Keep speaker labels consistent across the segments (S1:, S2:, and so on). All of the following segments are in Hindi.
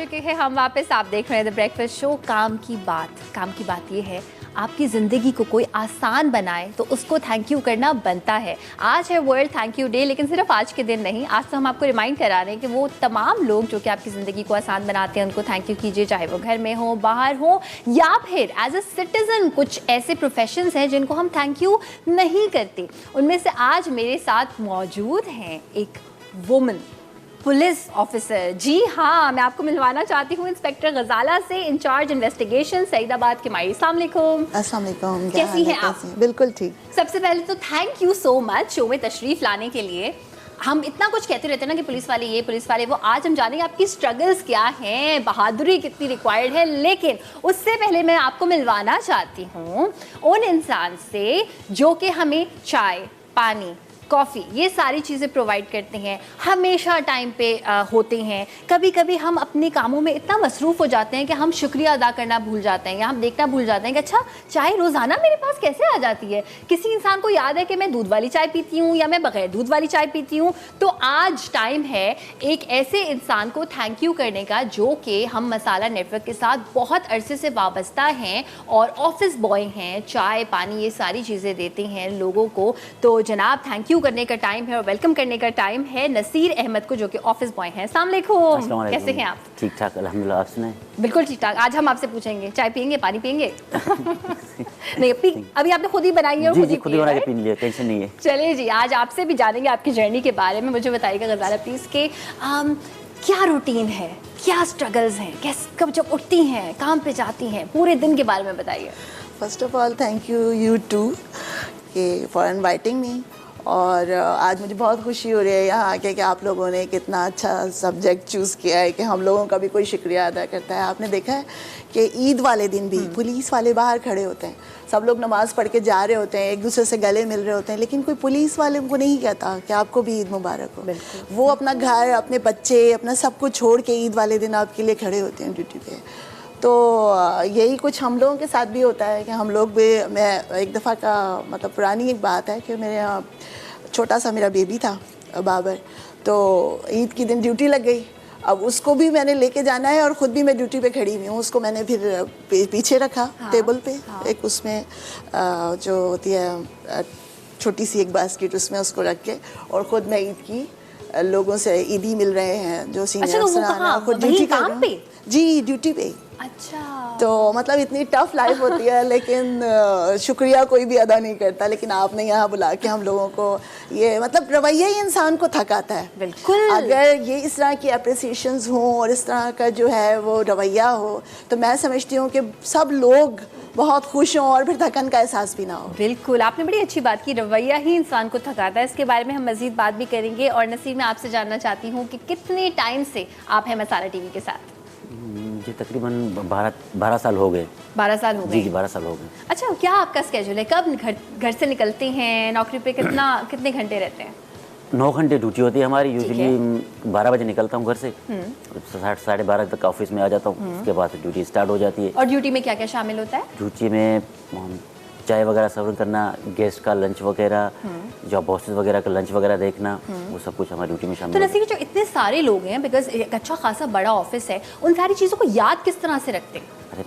S1: चुके हैं हम वापस। आप देख रहे हैं द ब्रेकफास्ट शो। काम की बात ये है, आपकी ज़िंदगी को कोई आसान बनाए तो उसको थैंक यू करना बनता है। आज है वर्ल्ड थैंक यू डे, लेकिन सिर्फ आज के दिन नहीं, आज तो हम आपको रिमाइंड करा रहे हैं कि वो तमाम लोग जो कि आपकी ज़िंदगी को आसान बनाते हैं उनको थैंक यू कीजिए, चाहे वो घर में हो, बाहर हो, या फिर एज अ सिटीज़न कुछ ऐसे प्रोफेशंस हैं जिनको हम थैंक यू नहीं करते। उनमें से आज मेरे साथ मौजूद हैं एक वुमन पुलिस ऑफिसर। जी हाँ, मैं आपको मिलवाना चाहती हूँ इंस्पेक्टर गजाला से, इंचार्ज इन्वेस्टिगेशन सईदाबाद के माई। अस्सलाम वालेकुम।
S2: अस्सलाम वालेकुम।
S1: कैसी हैं आप?
S2: बिल्कुल ठीक।
S1: सबसे पहले तो thank you so much show में तशरीफ लाने के लिए। हम इतना कुछ कहते रहते हैं ना कि पुलिस वाले ये, पुलिस वाले वो। आज हम जानेंगे आपकी स्ट्रगल्स क्या हैं, बहादुरी कितनी रिक्वायर्ड है। लेकिन उससे पहले मैं आपको मिलवाना चाहती हूँ उन इंसान से जो कि हमें चाय, पानी, कॉफ़ी, ये सारी चीज़ें प्रोवाइड करते हैं, हमेशा टाइम पे होते हैं। कभी कभी हम अपने कामों में इतना मसरूफ़ हो जाते हैं कि हम शुक्रिया अदा करना भूल जाते हैं, या हम देखना भूल जाते हैं कि अच्छा चाय रोज़ाना मेरे पास कैसे आ जाती है। किसी इंसान को याद है कि मैं दूध वाली चाय पीती हूँ या मैं बग़ैर दूध वाली चाय पीती हूँ। तो आज टाइम है एक ऐसे इंसान को थैंक यू करने का जो कि हम मसाला नेटवर्क के साथ बहुत अरसे से वाबस्ता हैं और ऑफिस बॉय हैं, चाय पानी ये सारी चीज़ें देते हैं लोगों को। तो जनाब थैंक यू करने का टाइम है और वेलकम करने का टाइम है नसीर अहमद को, जो कि ऑफिस बॉय हैं। अस्सलाम वालेकुम, कैसे हैं आप?
S3: ठीक ठाक अल्हम्दुलिल्लाह, आप सुनाएं?
S1: बिल्कुल ठीक ठाक। आज हम आपसे पूछेंगे चाय पियेंगे, पानी पियेंगे? नहीं अभी आपने खुद ही बनाई है और
S3: खुद ही बना के पी लिया, टेंशन नहीं है।
S1: चलिए जी, आज आपसे भी जानेंगे आपकी जर्नी के बारे में। मुझे बताइएगा गजाला प्लीज के क्या रूटीन है, क्या स्ट्रगल्स हैं, कैसे कब जब उठती हैं, काम पे जाती हैं, पूरे दिन के बारे में बताइए।
S2: First of all thank you too for inviting me. और आज मुझे बहुत खुशी हो रही है यहाँ आके कि आप लोगों ने कितना अच्छा सब्जेक्ट चूज़ किया है कि हम लोगों का भी कोई शुक्रिया अदा करता है। आपने देखा है कि ईद वाले दिन भी पुलिस वाले बाहर खड़े होते हैं, सब लोग नमाज़ पढ़ के जा रहे होते हैं, एक दूसरे से गले मिल रहे होते हैं, लेकिन कोई पुलिस वाले को नहीं कहता कि आपको भी ईद मुबारक हो। वो अपना घर, अपने बच्चे, अपना सब कुछ छोड़ के ईद वाले दिन आपके लिए खड़े होते हैं ड्यूटी पे। तो यही कुछ हम लोगों के साथ भी होता है कि हम लोग भी, मैं एक दफ़ा का मतलब पुरानी एक बात है कि मेरे यहाँ छोटा सा मेरा बेबी था बाबर, तो ईद की दिन ड्यूटी लग गई। अब उसको भी मैंने लेके जाना है और ख़ुद भी मैं ड्यूटी पे खड़ी हुई हूँ। उसको मैंने फिर पीछे रखा टेबल पे, एक उसमें जो होती है छोटी सी एक बास्केट, उसमें उसको रख के, और ख़ुद मैं ईद की लोगों से ईदी मिल रहे हैं जो सीनियर अफसरान, खुद ड्यूटी कर रहे हैं। जी, ड्यूटी पे।
S1: अच्छा,
S2: तो मतलब इतनी टफ लाइफ होती है, लेकिन शुक्रिया कोई भी अदा नहीं करता। लेकिन आपने यहाँ बुला के हम लोगों को ये मतलब रवैया ही इंसान को थकाता है।
S1: बिल्कुल, अगर
S2: ये इस तरह की अप्रिसिएशंस हों और इस तरह का जो है वो रवैया हो, तो मैं समझती हूँ कि सब लोग बहुत खुश हों और फिर थकन का एहसास भी ना हो।
S1: बिल्कुल, आपने बड़ी अच्छी बात की, रवैया ही इंसान को थकाता है। इसके बारे में हम मज़ीद बात भी करेंगे। और नसीर, मैं आपसे जानना चाहती हूँ कि कितने टाइम से आप हैं मसाला टीवी के साथ?
S3: मुझे तकरीबन 12 साल हो गए।
S1: 12 साल हो गए?
S3: जी, 12 साल हो गए।
S1: अच्छा, क्या आपका स्केड्यूल है, कब घर से निकलते हैं, नौकरी पे कितने घंटे रहते हैं?
S3: 9 घंटे ड्यूटी होती है हमारी। यूजुअली 12 बजे निकलता हूँ घर से, 12:30 तक ऑफिस में आ जाता हूँ। उसके बाद ड्यूटी स्टार्ट हो जाती है।
S1: और ड्यूटी में क्या क्या शामिल होता है?
S3: ड्यूटी में चाय वगैरह सर्व करना, गेस्ट का लंच वगैरह, जो बॉसेस वगैरह का लंच वगैरह देखना, वो सब कुछ हमारी ड्यूटी में शामिल
S1: है। तो नसीर, जो इतने सारे लोग हैं, बिकॉज एक अच्छा खासा बड़ा ऑफिस है, उन सारी चीज़ों को याद किस तरह से रखते हैं?
S3: अरे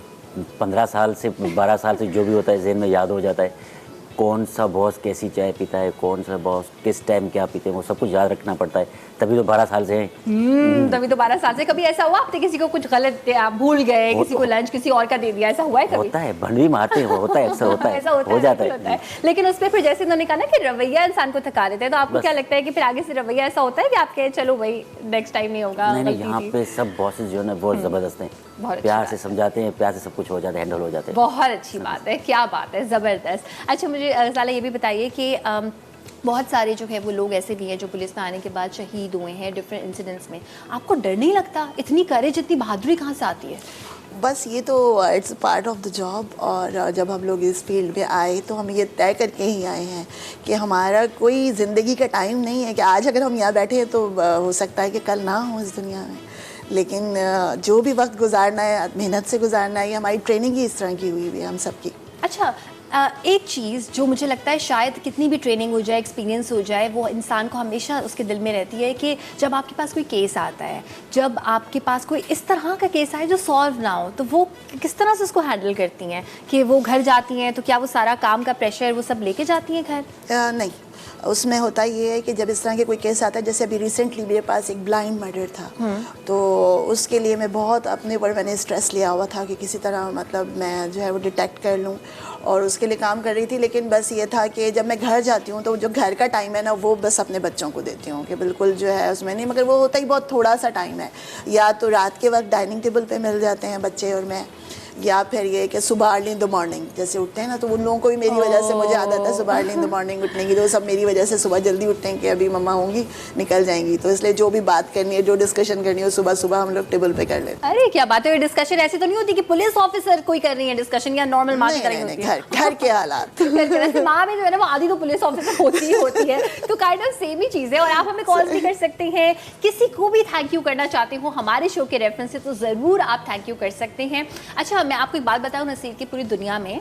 S3: 15 साल से 12 साल से जो भी होता है ज़हन में याद हो जाता है। कौन सा बॉस कैसी चाय पीता है, कौन सा बॉस किस टाइम क्या पीते हैं, वो सब कुछ याद रखना पड़ता है। तभी तो 12 साल से हैं।
S1: तभी तो 12 साल से। कभी ऐसा हुआ आपने किसी को कुछ गलत भूल गए, किसी को लंच किसी और का दे दिया, ऐसा हुआ है कभी?
S3: होता है, भंड भी मारते हैं, वो होता है, अक्सर होता है, हो जाता है।
S1: लेकिन उस पर फिर जैसे उन्होंने कहा ना कि रवैया इंसान को थका देता है, तो आपको क्या लगता है कि फिर आगे से रवैया ऐसा होता है कि आपके चलो भाई नेक्स्ट टाइम नहीं होगा?
S3: नहीं, यहाँ पे सब बॉसेस जो है ना बहुत ज़बरदस्त हैं, प्यार से समझाते हैं, प्यार से सब कुछ हो जाता है, हैंडल हो जाते हैं।
S1: बहुत अच्छी बात है, क्या बात है, ज़बरदस्त। अच्छा, मुझे गजाला ये भी बताइए कि बहुत सारे जो है वो लोग ऐसे भी हैं जो पुलिस में आने के बाद शहीद हुए हैं डिफरेंट इंसिडेंट्स में। आपको डर नहीं लगता? इतनी करेज, इतनी बहादुरी कहाँ से आती है?
S2: बस ये तो it's part of the job. और जब हम लोग इस फील्ड में आए तो हम ये तय करके ही आए हैं कि हमारा कोई ज़िंदगी का टाइम नहीं है कि आज अगर हम यहाँ बैठे हैं तो हो सकता है कि कल ना हो इस दुनिया में। लेकिन जो भी वक्त गुजारना है, मेहनत से गुजारना है। हमारी ट्रेनिंग ही इस तरह की हुई है हम सबकी।
S1: अच्छा, एक चीज़ जो मुझे लगता है शायद कितनी भी ट्रेनिंग हो जाए, एक्सपीरियंस हो जाए, वो इंसान को हमेशा उसके दिल में रहती है कि जब आपके पास कोई केस आता है, जब आपके पास कोई इस तरह का केस आए जो सॉल्व ना हो, तो वो किस तरह से उसको हैंडल करती हैं? कि वो घर जाती हैं तो क्या वो सारा काम का प्रेशर वो सब लेके जाती हैं घर?
S2: नहीं, उसमें होता ये है कि जब इस तरह के कोई केस आता है, जैसे अभी रिसेंटली मेरे पास एक ब्लाइंड मर्डर था, तो उसके लिए मैं बहुत अपने ऊपर मैंने स्ट्रेस लिया हुआ था कि किसी तरह मतलब मैं जो है वो डिटेक्ट कर लूँ, और उसके लिए काम कर रही थी। लेकिन बस ये था कि जब मैं घर जाती हूँ तो जो घर का टाइम है ना, वो बस अपने बच्चों को देती हूँ कि बिल्कुल जो है उसमें नहीं, मगर वो होता ही बहुत थोड़ा सा टाइम है। या तो रात के वक्त डाइनिंग टेबल पे मिल जाते हैं बच्चे और मैं, या फिर ये कि सुबह अर्ली इन द मॉर्निंग जैसे उठते हैं ना, तो उन लोगों को भी मेरी वजह से मुझे आदत है सुबह अर्ली इन द मॉर्निंग उठने की, तो सब मेरी वजह से सुबह जल्दी उठते हैं कि अभी मम्मा होंगी निकल जाएंगी, तो इसलिए जो भी बात करनी है, जो डिस्कशन करनी है, सुबह सुबह हम लोग टेबल पे कर लेते हैं।
S1: अरे क्या बात है, डिस्कशन ऐसी तो नहीं होती कि पुलिस ऑफिसर कोई कर रही है डिस्कशन, या नॉर्मल माँ की तरह ही होती है?
S2: घर के हालात
S1: वैसे माँ में जो है ना वो आधी तो पुलिस ऑफिसर होती ही होती है, तो काइंड ऑफ सेम ही चीज़ है। और आप हमें कॉल भी कर सकते हैं, किसी को भी थैंक यू करना चाहते हो हमारे शो के रेफरेंस से, तो ज़रूर आप थैंक यू कर सकते हैं। अच्छा, मैं आपको एक बात बताऊँ नसीर, की पूरी दुनिया में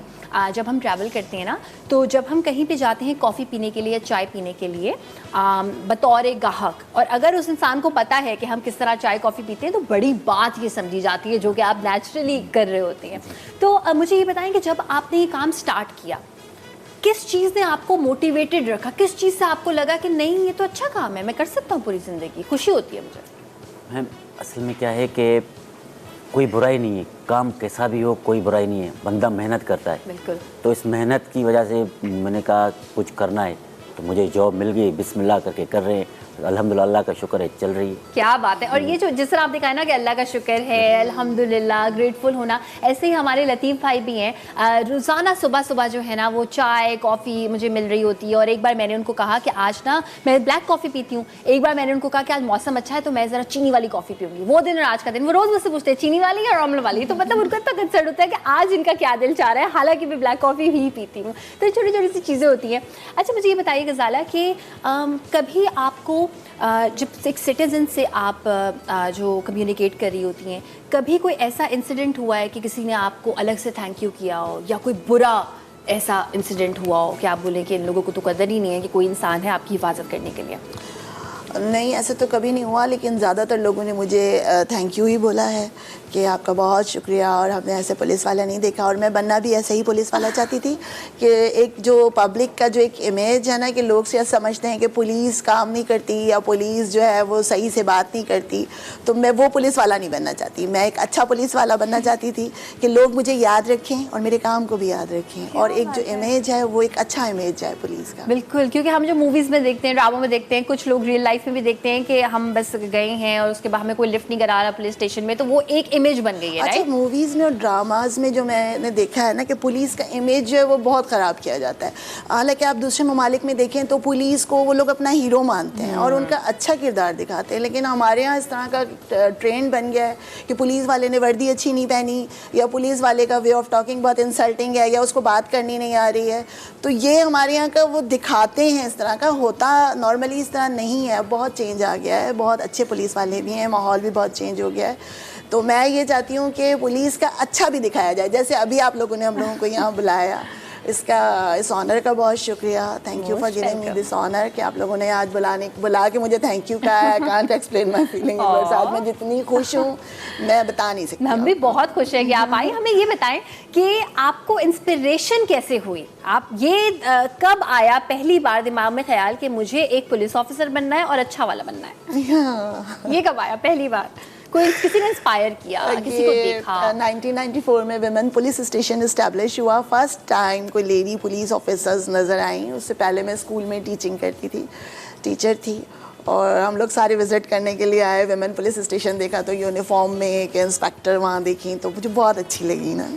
S1: जब हम ट्रैवल करते हैं ना, तो जब हम कहीं पे जाते हैं कॉफ़ी पीने के लिए, चाय पीने के लिए, बतौर एक ग्राहक, और अगर उस इंसान को पता है कि हम किस तरह चाय कॉफ़ी पीते हैं, तो बड़ी बात ये समझी जाती है, जो कि आप नेचुरली कर रहे होते हैं। तो मुझे ये बताएं कि जब आपने ये काम स्टार्ट किया, किस चीज़ ने आपको मोटिवेटेड रखा? किस चीज़ से आपको लगा कि नहीं ये तो अच्छा काम है, मैं कर सकता हूँ पूरी ज़िंदगी, खुशी होती है मुझे?
S3: मैम असल में क्या है कि कोई बुराई नहीं है, काम कैसा भी हो कोई बुराई नहीं है, बंदा मेहनत करता है।
S1: बिल्कुल।
S3: तो इस मेहनत की वजह से मैंने कहा कुछ करना है, तो मुझे जॉब मिल गई, बिस्मिल्लाह करके कर रहे हैं, अल्हम्दुलिल्लाह, अल्लाह का शुक्र है, चल रही है।
S1: क्या बात है। और ये जो जिस तरह आपने कहा ना कि अल्लाह का शुक्र है, अल्हम्दुलिल्लाह, ग्रेटफुल होना, ऐसे ही हमारे लतीफ़ भाई भी हैं। रोज़ाना सुबह सुबह जो है ना वो चाय कॉफ़ी मुझे मिल रही होती है, और एक बार मैंने उनको कहा कि आज ना मैं ब्लैक कॉफ़ी पीती हूँ, एक बार मैंने उनको कहा कि आज मौसम अच्छा है तो मैं ज़रा चीनी वाली कॉफ़ी पीऊँगी। वो दिन और आज का दिन वो रोज़ मुझसे पूछते हैं चीनी वाली या नॉर्मल वाली, तो मतलब उनको इतना कंसर्न होता है कि आज इनका क्या दिल चाह रहा है, हालांकि मैं ब्लैक कॉफ़ी ही पीती हूँ। तो छोटी छोटी सी चीज़ें होती हैं। अच्छा, मुझे ये बताइए गज़ाला कि कभी आपको जब एक सिटीज़न से आप जो कम्युनिकेट कर रही होती हैं, कभी कोई ऐसा इंसिडेंट हुआ है कि किसी ने आपको अलग से थैंक यू किया हो, या कोई बुरा ऐसा इंसिडेंट हुआ हो कि आप बोलें कि इन लोगों को तो कदर ही नहीं है कि कोई इंसान है आपकी हिफाजत करने के लिए?
S2: नहीं, ऐसे तो कभी नहीं हुआ, लेकिन ज़्यादातर लोगों ने मुझे थैंक यू ही बोला है कि आपका बहुत शुक्रिया, और हमने ऐसे पुलिस वाला नहीं देखा। और मैं बनना भी ऐसे ही पुलिस वाला चाहती थी कि एक जो पब्लिक का जो एक इमेज है ना, कि लोग से समझते हैं कि पुलिस काम नहीं करती या पुलिस जो है वो सही से बात नहीं करती, तो मैं वो पुलिस वाला नहीं बनना चाहती। मैं एक अच्छा पुलिस वाला बनना चाहती थी कि लोग मुझे याद रखें और मेरे काम को भी याद रखें, और एक जो इमेज है वो एक अच्छा इमेज है पुलिस का।
S1: बिल्कुल, क्योंकि हम जो मूवीज़ में देखते हैं, ड्रामों में देखते हैं, कुछ लोग रियल लाइफ में भी देखते हैं कि हम बस गए हैं और उसके बाद हमें कोई लिफ्ट नहीं करा रहा पुलिस स्टेशन में, तो वो एक इमेज बन गई है।
S2: अच्छा,
S1: राइट?
S2: मूवीज़ में और ड्रामाज में जो मैंने देखा है ना कि पुलिस का इमेज जो है वो बहुत ख़राब किया जाता है। हालांकि आप दूसरे ममालिक में देखें तो पुलिस को वो लोग अपना हीरो मानते हैं और उनका अच्छा किरदार दिखाते हैं, लेकिन हमारे यहाँ इस तरह का ट्रेंड बन गया है कि पुलिस वाले ने वर्दी अच्छी नहीं पहनी, या पुलिस वाले का वे ऑफ टॉकिंग बहुत इंसल्टिंग है, या उसको बात करनी नहीं आ रही है, तो ये हमारे यहाँ का वो दिखाते हैं इस तरह का। होता नॉर्मली इस तरह नहीं है, बहुत चेंज आ गया है, बहुत अच्छे पुलिस वाले भी हैं, माहौल भी बहुत चेंज हो गया है। तो मैं ये चाहती हूँ कि पुलिस का अच्छा भी दिखाया जाए, जैसे अभी आप लोगों ने हम लोगों को यहाँ बुलाया, इस ऑनर का बहुत शुक्रिया। Thank you for giving me this honour कि आप लोगों ने आज बुला के मुझे थैंक यू कहा है। I can't explain my feeling in words. आज मैं जितनी खुश हूँ मैं बता नहीं सकती।
S1: हम भी बहुत खुश हैं कि आप आई। हमें ये बताएं कि आपको इंस्पिरेशन कैसे हुई, आप ये कब आया पहली बार दिमाग में ख्याल कि मुझे एक पुलिस ऑफिसर बनना है और अच्छा वाला बनना है? ये कब आया पहली बार? कोई किसी ने इंस्पायर किया, किसी को देखा?
S2: 1994 में विमेन पुलिस स्टेशन इस्टेब्लिश हुआ। फर्स्ट टाइम कोई लेडी पुलिस ऑफिसर्स नज़र आई। उससे पहले मैं स्कूल में टीचिंग करती थी, टीचर थी, और हम लोग सारे विज़िट करने के लिए आए। विमेन पुलिस स्टेशन देखा तो यूनिफॉर्म में एक इंस्पेक्टर वहाँ देखी तो मुझे बहुत अच्छी लगी ना।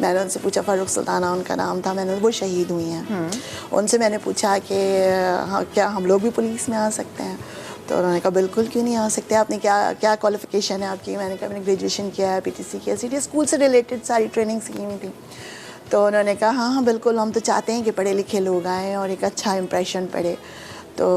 S2: मैंने उनसे पूछा, फ़ारूक सुल्ताना उनका नाम था, मैंने वो शहीद हुई हैं। उनसे मैंने पूछा कि हाँ क्या हम लोग भी पुलिस में आ सकते हैं? तो उन्होंने कहा बिल्कुल, क्यों नहीं आ सकते, आपने क्या क्वालिफ़िकेशन है आपकी? मैंने कहा मैंने ग्रेजुएशन किया है, PTC किया, सिटी स्कूल से रिलेटेड सारी ट्रेनिंग सीखी हुई थी। तो उन्होंने कहा हाँ बिल्कुल, हम तो चाहते हैं कि पढ़े लिखे लोग आएँ और एक अच्छा इम्प्रेशन पड़े। तो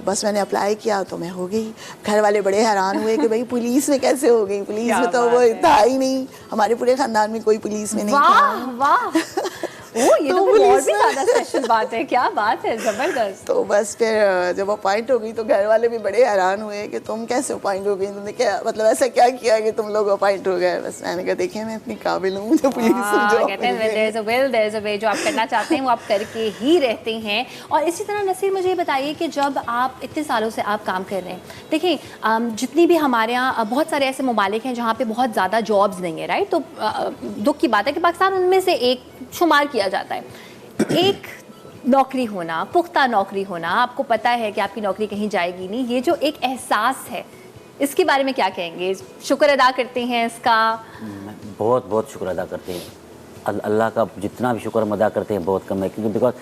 S2: बस मैंने अप्लाई किया तो मैं हो गई। घर वाले बड़े हैरान हुए कि भाई पुलिस में कैसे हो गई, पुलिस में तो वो था ही नहीं, हमारे पूरे ख़ानदान में कोई पुलिस में नहीं था।
S1: वाह वाह ये तो
S2: पुलिस
S1: और भी
S2: ने-
S1: ज्यादा स्पेशल बात है, क्या बात है, जबरदस्त।
S2: तो बस फिर जब अपॉइंट हो गई तो घर वाले भी बड़े हैरान हुए कि तुम कैसे अपॉइंट हो गई, तुमने क्या मतलब ऐसा क्या किया कि तुम लोग अपॉइंट हो गए। बस मैंने कहा देखिए मैं इतनी काबिल हूँ, मुझे पुलिस में जॉब
S1: कहते हैं there is a will, there is a way, जो आप करना चाहते हैं वो आप करके ही रहते हैं। और इसी तरह नसीर मुझे ये बताइए कि जब आप इतने सालों से आप काम कर रहे हैं, देखिए जितनी भी हमारे यहाँ बहुत सारे ऐसे ममालिक हैं जहाँ पे बहुत ज़्यादा जॉब्स नहीं है, राइट, तो दुख की बात है कि पाकिस्तान उनमें से एक शुमार किया जाता है। एक नौकरी होना, पुख्ता नौकरी होना, आपको पता है कि आपकी नौकरी कहीं जाएगी नहीं, ये जो एक एहसास है इसके बारे में क्या कहेंगे? शुक्र अदा करते हैं इसका?
S3: बहुत बहुत शुक्र अदा करते हैं अल्लाह का, जितना भी शुक्र हम अदा करते हैं बहुत कम है, क्योंकि बिकॉज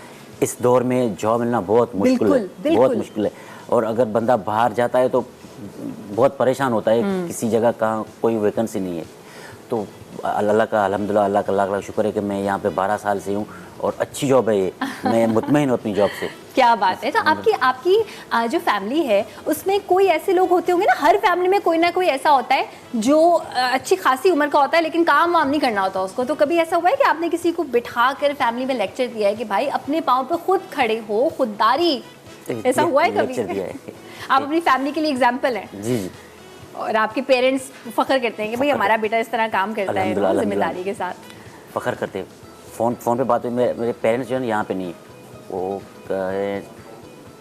S3: इस दौर में जॉब मिलना बहुत मुश्किल है,
S1: बिल्कुल।
S3: बहुत मुश्किल है। और अगर बंदा बाहर जाता है तो बहुत परेशान होता है, किसी जगह कहाँ कोई वैकेंसी नहीं है। तो अल्लाह का अल्हम्दुलिल्लाह, अल्लाह का लाख लाख शुक्र है कि मैं यहाँ पे 12 साल से हूँ और अच्छी जॉब है ये, मैं मुतमईन हूँ अपनी जॉब से।
S1: क्या बात है। तो आपकी जो फैमिली है उसमें कोई ऐसे लोग होते होंगे ना, हर फैमिली में कोई ना कोई ऐसा होता है जो अच्छी खासी उम्र का होता है लेकिन काम वाम नहीं करना होता उसको। तो कभी ऐसा हुआ है कि आपने किसी को बिठा कर फैमिली में लेक्चर दिया है कि भाई अपने पाँव पे खुद खड़े हो, खुददारी, ऐसा हुआ है कभी?
S3: लेक्चर दिया है।
S1: आप अपनी फैमिली के लिए एग्जाम्पल हैं
S3: जी जी।
S1: और आपके पेरेंट्स फख्र करते हैं कि भाई हमारा बेटा इस तरह काम करता है
S3: अल्हम्दुलिल्लाह,
S1: जिम्मेदारी के साथ।
S3: फ़ख्र करते हैं। फ़ोन पे बात हुई, मेरे पेरेंट्स जो है ना यहाँ पे नहीं, वो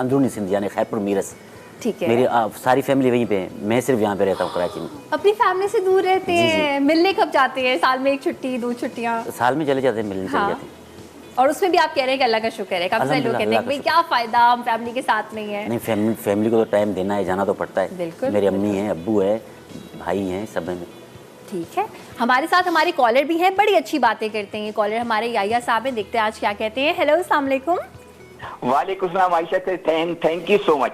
S3: अंदरूनी सिंध यानी खैरपुर मीरस।
S1: ठीक है।
S3: मेरी सारी फैमिली वहीं पे है, मैं सिर्फ यहाँ पे रहता हूँ कराची में।
S1: अपनी फैमिली से दूर रहते
S3: जी, जी।
S1: हैं, मिलने कब जाते हैं? साल में एक छुट्टी, 2 छुट्टियाँ?
S3: साल में चले जाते हैं, मिलने
S1: हाँ।
S3: चले जाते हैं।
S1: और उसमें भी आप कह रहे हैं कि अल्लाह का शुक्र है। काफी सारे लोग कहते हैं कि भाई क्या फायदा, हम फैमिली के साथ नहीं है।
S3: नहीं, फैमिली को तो टाइम देना है, जाना तो पड़ता है।
S1: बिल्कुल,
S3: मेरी अम्मी हैं, अब्बू है, भाई हैं, सब हैं।
S1: ठीक है, हमारे साथ हमारे कॉलर भी हैं, बड़ी अच्छी बातें करते हैं कॉलर हमारे। याया साहब हैं, देखते हैं आज क्या कहते हैं। हेलो, अस्सलाम वालेकुम।
S4: वालेकुम सलाम Ayesha, thank you so much.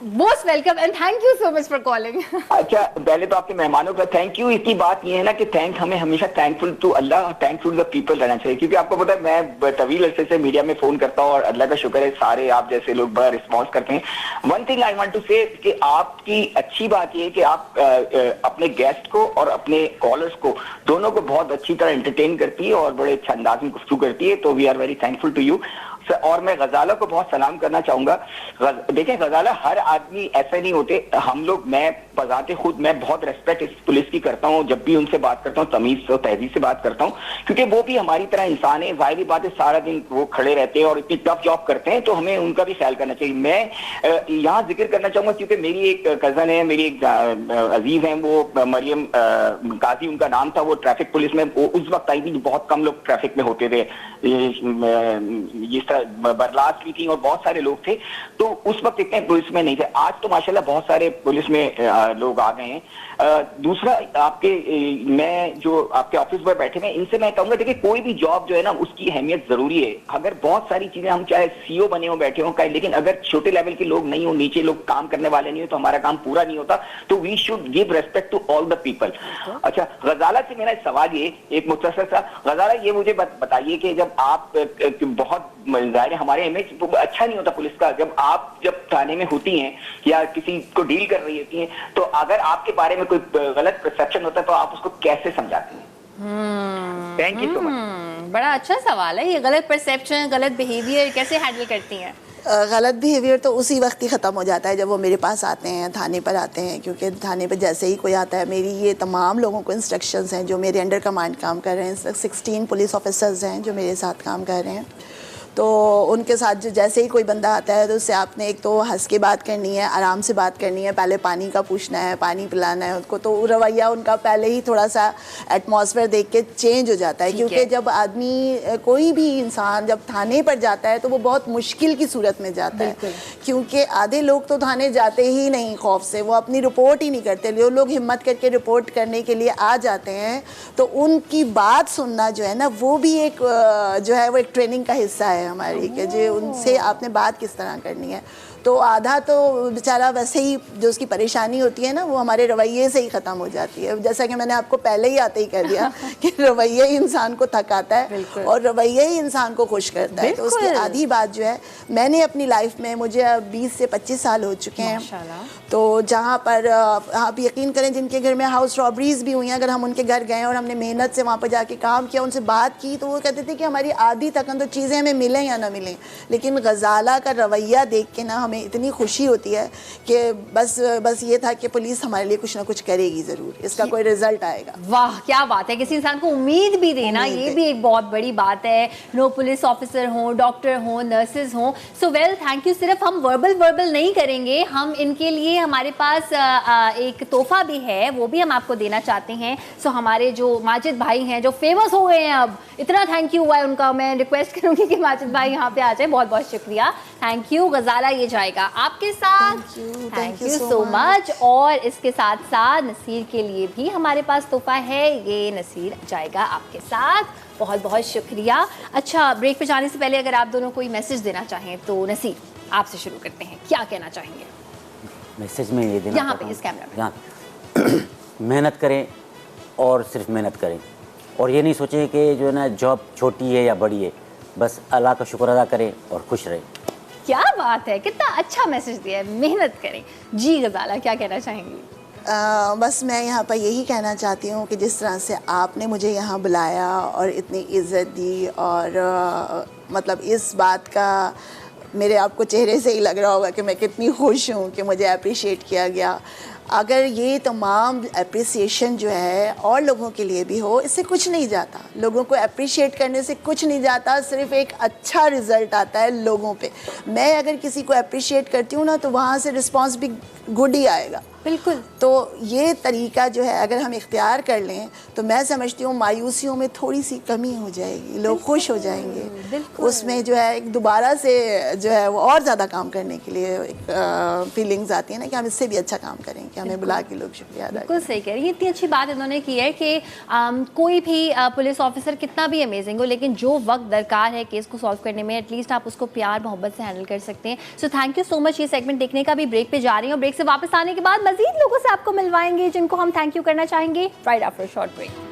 S1: Most welcome and thank you so much for calling.
S4: अच्छा, पहले तो आपके मेहमानों का थैंक यू। इसकी बात ये है ना कि थैंक हमें हमेशा थैंकफुल टू अल्लाह और थैंकफुल द पीपल रहना चाहिए, क्योंकि आपको पता है मैं तवील अरसे से मीडिया में फोन करता हूँ और अल्लाह का शुक्र है सारे आप जैसे लोग बड़ा रिस्पॉन्स करते हैं। One thing I want to say कि आपकी अच्छी बात ये है कि आप अपने गेस्ट को और अपने कॉलर्स को दोनों को बहुत अच्छी तरह एंटरटेन करती है और बड़े अच्छे अंदाज में गुफ्तगू करती है। तो we are very thankful to you. और मैं गजाला को बहुत सलाम करना चाहूंगा। देखिए गजाला, हर आदमी ऐसे नहीं होते। हम लोग, मैं बजाते खुद मैं बहुत रेस्पेक्ट इस पुलिस की करता हूँ, जब भी उनसे बात करता हूँ तमीज और तहजीब से बात करता हूँ, क्योंकि वो भी हमारी तरह इंसान है। जाहिर बात है सारा दिन वो खड़े रहते हैं और इतनी टफ जॉब करते हैं, तो हमें उनका भी ख्याल करना चाहिए। मैं यहाँ जिक्र करना चाहूंगा क्योंकि मेरी एक कजन है, मेरी एक अजीज है, वो मरियम काजी उनका नाम था। वो ट्रैफिक पुलिस में उस वक्त आई थी बहुत कम लोग ट्रैफिक में होते थे, जिस तरह बरलास भी थी और बहुत सारे लोग थे, तो उस वक्त इतने पुलिस में नहीं थे। आज तो माशाल्लाह बहुत सारे पुलिस में लोग आ गए हैं। दूसरा, आपके मैं जो आपके ऑफिस पर बैठे हैं इनसे मैं कहूंगा, देखिए कोई भी जॉब जो है ना उसकी अहमियत जरूरी है। अगर बहुत सारी चीजें, हम चाहे सीईओ बने हो बैठे हो, लेकिन अगर छोटे लेवल के लोग नहीं हो, नीचे लोग काम करने वाले नहीं हो, तो हमारा काम पूरा नहीं होता। तो we should give respect to all the people. अच्छा, गजाला से मेरा सवाल ये एक मुख्तसर सा, गजाला ये मुझे बताइए कि जब आप बहुत जाहिर हमारे इमेज अच्छा नहीं होता पुलिस का, जब थाने में होती हैं या किसी को डील कर रही होती हैं, तो अगर आपके बारे में कोई गलत परसेप्शन होता है तो आप उसको कैसे समझाती हैं? Thank you so much.
S1: बड़ा अच्छा सवाल है ये, गलत परसेप्शन, गलत बिहेवियर कैसे हैंडल करती हैं?
S2: गलत बिहेवियर तो उसी वक्त ही ख़त्म हो जाता है जब वो मेरे पास आते हैं, थाने पर आते हैं। क्योंकि थाने पर जैसे ही कोई आता है, मेरी ये तमाम लोगों को इंस्ट्रक्शंस हैं जो मेरे अंडर कमांड काम कर रहे हैं। 16 पुलिस ऑफिसर्स हैं जो मेरे साथ काम कर रहे हैं। तो उनके साथ जो जैसे ही कोई बंदा आता है तो उससे आपने एक तो हंस के बात करनी है, आराम से बात करनी है, पहले पानी का पूछना है, पानी पिलाना है उनको। तो रवैया उनका पहले ही थोड़ा सा एटमॉस्फेयर देख के चेंज हो जाता है, क्योंकि जब आदमी, कोई भी इंसान जब थाने पर जाता है तो वो बहुत मुश्किल की सूरत में जाता है, क्योंकि आधे लोग तो थाने जाते ही नहीं खौफ से, वो अपनी रिपोर्ट ही नहीं करते। जो लोग हिम्मत करके रिपोर्ट करने के लिए आ जाते हैं तो उनकी बात सुनना जो है ना, वो भी एक जो है वो एक ट्रेनिंग का हिस्सा है हमारी, कि जो उनसे आपने बात किस तरह करनी है। तो आधा तो बेचारा वैसे ही जो उसकी परेशानी होती है ना वो हमारे रवैये से ही ख़त्म हो जाती है। जैसा कि मैंने आपको पहले ही आते ही कह दिया कि रवैया ही इंसान को थकाता है और रवैया ही इंसान को खुश करता है। तो उसकी आधी बात जो है, मैंने अपनी लाइफ में, मुझे अब 20 से 25 साल हो चुके हैं, तो जहाँ पर आप यकीन करें जिनके घर में हाउस रॉबरीज भी हुई हैं, अगर हम उनके घर गए और हमने मेहनत से वहाँ पर जाके काम किया, उनसे बात की, तो वो कहते थे कि हमारी आधी तकन तो चीज़ें हमें मिलें या ना मिलें, लेकिन गज़ाला का रवैया देख के ना हमें इतनी खुशी होती है कि बस ये था कि पुलिस हमारे लिए कुछ ना कुछ करेगी ज़रूर, इसका कोई रिजल्ट आएगा।
S1: वाह क्या बात है, किसी इंसान को उम्मीद भी देना, ये भी एक बहुत बड़ी बात है। नो पुलिस ऑफिसर हो, डॉक्टर हो, नर्सेज हो, सो वेल थैंक यू। सिर्फ हम वर्बल नहीं करेंगे, हम इनके लिए हमारे पास एक तोहफा भी है, वो भी हम आपको देना चाहते हैं। सो हमारे जो माजिद भाई हैं जो फेमस हो गए हैं, अब इतना थैंक यू हुआ है उनका, मैं रिक्वेस्ट करूंगी कि माजिद भाई यहाँ पे आ जाए। बहुत बहुत शुक्रिया, थैंक यू। गजाला ये जाएगा आपके साथ, थैंक यू सो मच। और इसके साथ साथ नसीर के लिए भी हमारे पास तोहफा है, ये नसीर जाएगा आपके साथ। बहुत बहुत शुक्रिया। अच्छा, ब्रेक पे जाने से पहले अगर आप दोनों कोई मैसेज देना चाहें तो नसीर आपसे शुरू करते हैं, क्या कहना चाहेंगे?
S3: मैसेज में ये देना
S1: यहाँ पे इस कैमरा में,
S3: यहाँ मेहनत करें और सिर्फ मेहनत करें, और ये नहीं सोचें कि जो है ना जॉब छोटी है या बड़ी है, बस अल्लाह का शुक्र अदा करें और खुश रहें।
S1: क्या बात है, कितना अच्छा मैसेज दिया है, मेहनत करें। जी गजाला क्या कहना चाहेंगी?
S2: बस मैं यहाँ पर यही कहना चाहती हूँ कि जिस तरह से आपने मुझे यहाँ बुलाया और इतनी इज़्ज़त दी, और मतलब इस बात का मेरे आपको चेहरे से ही लग रहा होगा कि मैं कितनी खुश हूँ कि मुझे अप्रिशिएट किया गया। अगर ये तमाम अप्रिसिएशन जो है और लोगों के लिए भी हो, इससे कुछ नहीं जाता, लोगों को अप्रिशिएट करने से कुछ नहीं जाता, सिर्फ एक अच्छा रिज़ल्ट आता है लोगों पे। मैं अगर किसी को अप्रिशिएट करती हूँ ना, तो वहाँ से रिस्पॉन्स भी गुड ही आएगा।
S1: बिल्कुल।
S2: तो ये तरीका जो है अगर हम इख्तियार कर लें, तो मैं समझती हूँ मायूसियों में थोड़ी सी कमी हो जाएगी, लोग खुश हो जाएंगे। उसमें जो है एक दोबारा से जो है वो और ज़्यादा काम करने के लिए एक फीलिंग्स आती है ना कि हम इससे भी अच्छा काम करें, कि हमें बुला के लोग शुक्रिया अदा करें।
S1: बिल्कुल सही कह रही है। इतनी अच्छी बात इन्होंने की है कि कोई भी पुलिस ऑफिसर कितना भी अमेजिंग हो, लेकिन जो वक्त दरकार है केस को सॉल्व करने में, एटलीस्ट आप उसको प्यार मोहब्बत से हैंडल कर सकते हैं। So thank you so much. ये सेगमेंट देखने का भी ब्रेक पे जा रही हूँ, ब्रेक से वापस आने के बाद मजीद लोगों से आपको मिलवाएंगे जिनको हम थैंक यू करना चाहेंगे, राइट आफ्टर शॉर्ट ब्रेक।